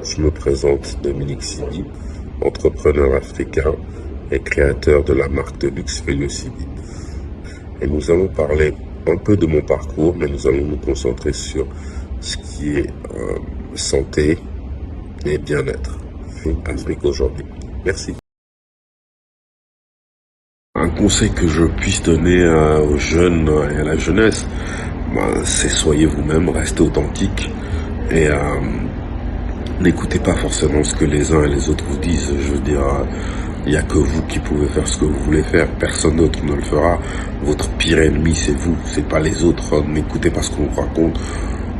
Je me présente Dominique Sibi, entrepreneur africain et créateur de la marque de luxe Velio Sibi. Et nous allons parler un peu de mon parcours, mais nous allons nous concentrer sur ce qui est santé et bien-être. Afrique aujourd'hui. Merci. Un conseil que je puisse donner aux jeunes et à la jeunesse, c'est soyez vous-même, restez authentique et n'écoutez pas forcément ce que les uns et les autres vous disent. Je veux dire, il n'y a que vous qui pouvez faire ce que vous voulez faire. Personne d'autre ne le fera. Votre pire ennemi, c'est vous, c'est pas les autres. N'écoutez pas ce qu'on vous raconte.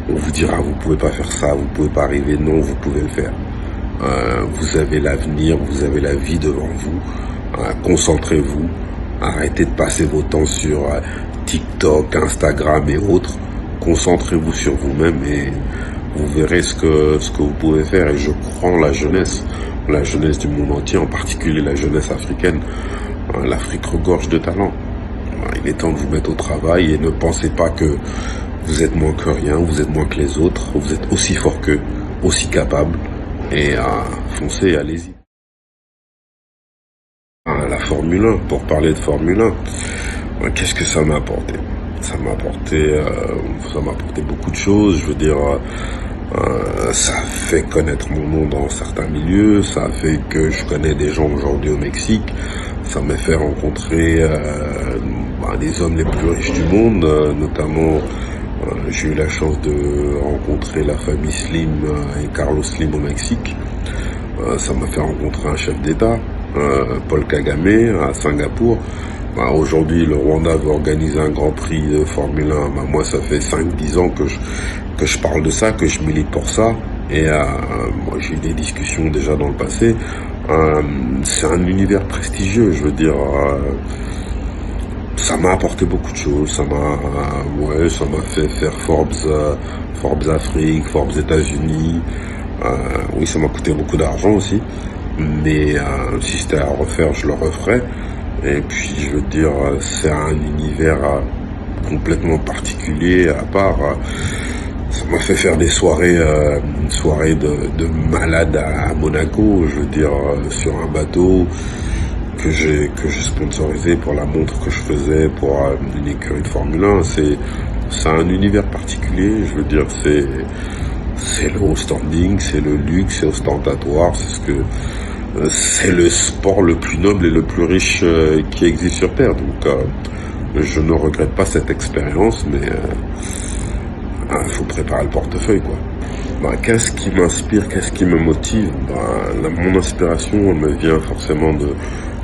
On vous dira, vous pouvez pas faire ça, vous pouvez pas arriver. Non, vous pouvez le faire. Vous avez l'avenir, vous avez la vie devant vous. Concentrez-vous. Arrêtez de passer vos temps sur TikTok, Instagram et autres. Concentrez-vous sur vous-même et vous verrez ce que vous pouvez faire. Et je crois en la jeunesse du monde entier, en particulier la jeunesse africaine. L'Afrique regorge de talent. Il est temps de vous mettre au travail et ne pensez pas que vous êtes moins que rien, vous êtes moins que les autres. Vous êtes aussi fort qu'eux, aussi capable. Et foncez, allez-y. La Formule 1, pour parler de Formule 1, qu'est-ce que ça m'a apporté? Ça m'a apporté beaucoup de choses. Je veux dire, ça a fait connaître mon nom dans certains milieux, ça a fait que je connais des gens aujourd'hui au Mexique, ça m'a fait rencontrer les hommes les plus riches du monde, notamment j'ai eu la chance de rencontrer la famille Slim et Carlos Slim au Mexique. Ça m'a fait rencontrer un chef d'État, Paul Kagame, à Singapour. Aujourd'hui, le Rwanda veut organiser un grand prix de Formule 1. Moi, ça fait 5-10 ans que je parle de ça, que je milite pour ça. Et moi, j'ai eu des discussions déjà dans le passé. C'est un univers prestigieux, je veux dire. Ça m'a apporté beaucoup de choses. Ça m'a fait faire Forbes Afrique, Forbes États-Unis. Oui, ça m'a coûté beaucoup d'argent aussi. Mais si c'était à refaire, je le referais. Et puis, je veux dire, c'est un univers complètement particulier, à part. Ça m'a fait faire des soirées, une soirée de malade à Monaco, je veux dire, sur un bateau que j'ai sponsorisé pour la montre que je faisais pour une écurie de Formule 1. C'est un univers particulier, je veux dire, c'est le haut standing, c'est le luxe, c'est ostentatoire, c'est le sport le plus noble et le plus riche qui existe sur Terre. Donc, je ne regrette pas cette expérience, mais faut préparer le portefeuille, quoi. Qu'est-ce qui m'inspire, qu'est-ce qui me motive? Mon inspiration, elle me vient forcément de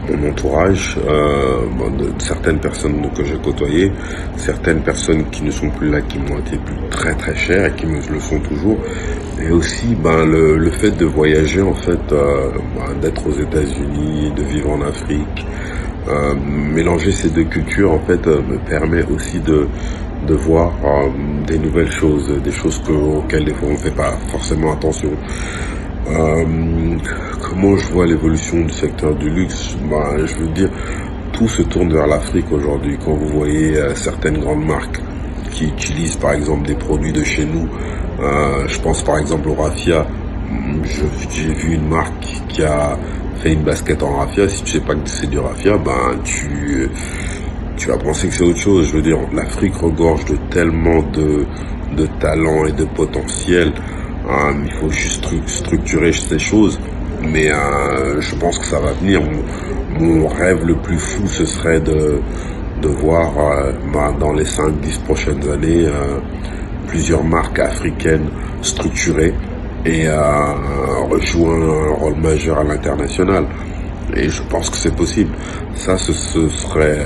mon entourage, de certaines personnes que j'ai côtoyées, certaines personnes qui ne sont plus là, qui m'ont été très très chères et qui me le sont toujours, et aussi le fait de voyager, en fait, d'être aux États-Unis, de vivre en Afrique, mélanger ces deux cultures, en fait, me permet aussi de voir des nouvelles choses, des choses auxquelles des fois on ne fait pas forcément attention. Comment je vois l'évolution du secteur du luxe? Je veux dire, tout se tourne vers l'Afrique aujourd'hui. Quand vous voyez certaines grandes marques qui utilisent par exemple des produits de chez nous, je pense par exemple au raffia. J'ai vu une marque qui a fait une basket en raffia. Si tu sais pas que c'est du raffia, tu vas penser que c'est autre chose. Je veux dire, l'Afrique regorge de tellement de talent et de potentiel. Il faut juste structurer ces choses, mais je pense que ça va venir. Mon rêve le plus fou, ce serait de voir dans les 5-10 prochaines années plusieurs marques africaines structurées et rejouer un rôle majeur à l'international. Et je pense que c'est possible. Ça, ce serait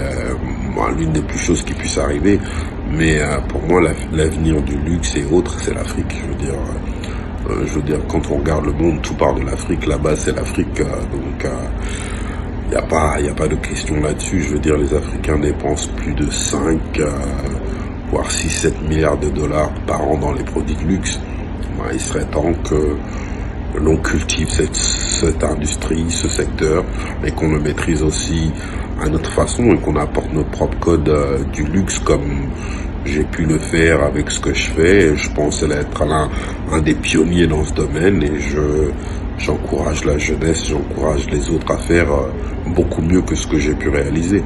l'une des plus choses qui puisse arriver. Mais pour moi, l'avenir du luxe et autres, c'est l'Afrique. Je veux dire, quand on regarde le monde, tout part de l'Afrique. Là-bas, c'est l'Afrique. Donc, il n'y a pas de question là-dessus. Je veux dire, les Africains dépensent plus de 5, voire 6-7 milliards de dollars par an dans les produits de luxe. Il serait temps que l'on cultive cette industrie, ce secteur, et qu'on le maîtrise aussi à notre façon et qu'on apporte notre propre code du luxe comme j'ai pu le faire avec ce que je fais. Je pense être un des pionniers dans ce domaine et j'encourage la jeunesse, j'encourage les autres à faire beaucoup mieux que ce que j'ai pu réaliser.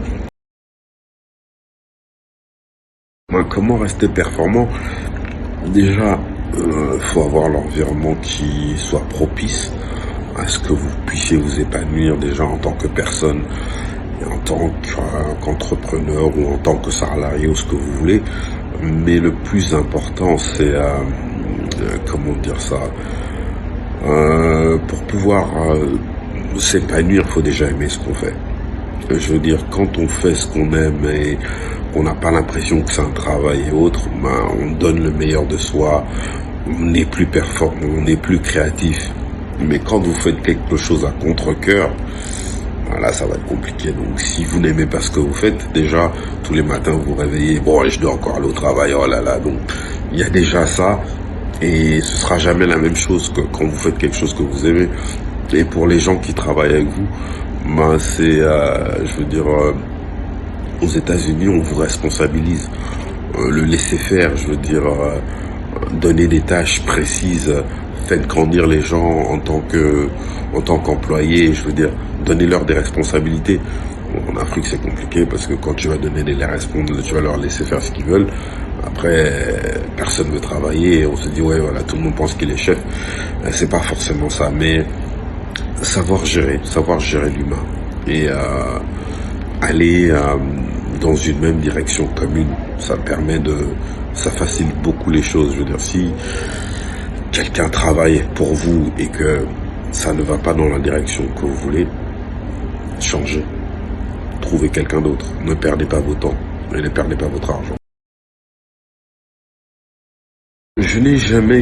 Comment rester performant? Déjà, faut avoir l'environnement qui soit propice à ce que vous puissiez vous épanouir déjà en tant que personne, et en tant qu'entrepreneur ou en tant que salarié ou ce que vous voulez. Mais le plus important, c'est comment dire ça, pour pouvoir s'épanouir, il faut déjà aimer ce qu'on fait. Je veux dire, quand on fait ce qu'on aime et qu'on n'a pas l'impression que c'est un travail et autres, ben, on donne le meilleur de soi, on n'est plus performant, on n'est plus créatif. Mais quand vous faites quelque chose à contre-cœur, ben là, ça va être compliqué. Donc, si vous n'aimez pas ce que vous faites, déjà, tous les matins, vous vous réveillez, bon, je dois encore aller au travail, oh là là. Donc, il y a déjà ça, et ce sera jamais la même chose que quand vous faites quelque chose que vous aimez. Et pour les gens qui travaillent avec vous, ben c'est, je veux dire, aux États-Unis, on vous responsabilise. Le laisser faire, je veux dire, donner des tâches précises, faites grandir les gens en tant qu'employés, je veux dire, donnez-leur des responsabilités. Bon, en Afrique, c'est compliqué parce que quand tu vas donner des responsabilités, tu vas leur laisser faire ce qu'ils veulent. Après, personne veut travailler et on se dit, ouais, voilà, tout le monde pense qu'il est chef. C'est pas forcément ça, mais savoir gérer l'humain et aller dans une même direction commune, ça facilite beaucoup les choses. Je veux dire, si quelqu'un travaille pour vous et que ça ne va pas dans la direction que vous voulez, changez, trouvez quelqu'un d'autre, ne perdez pas votre temps et ne perdez pas votre argent. Je n'ai jamais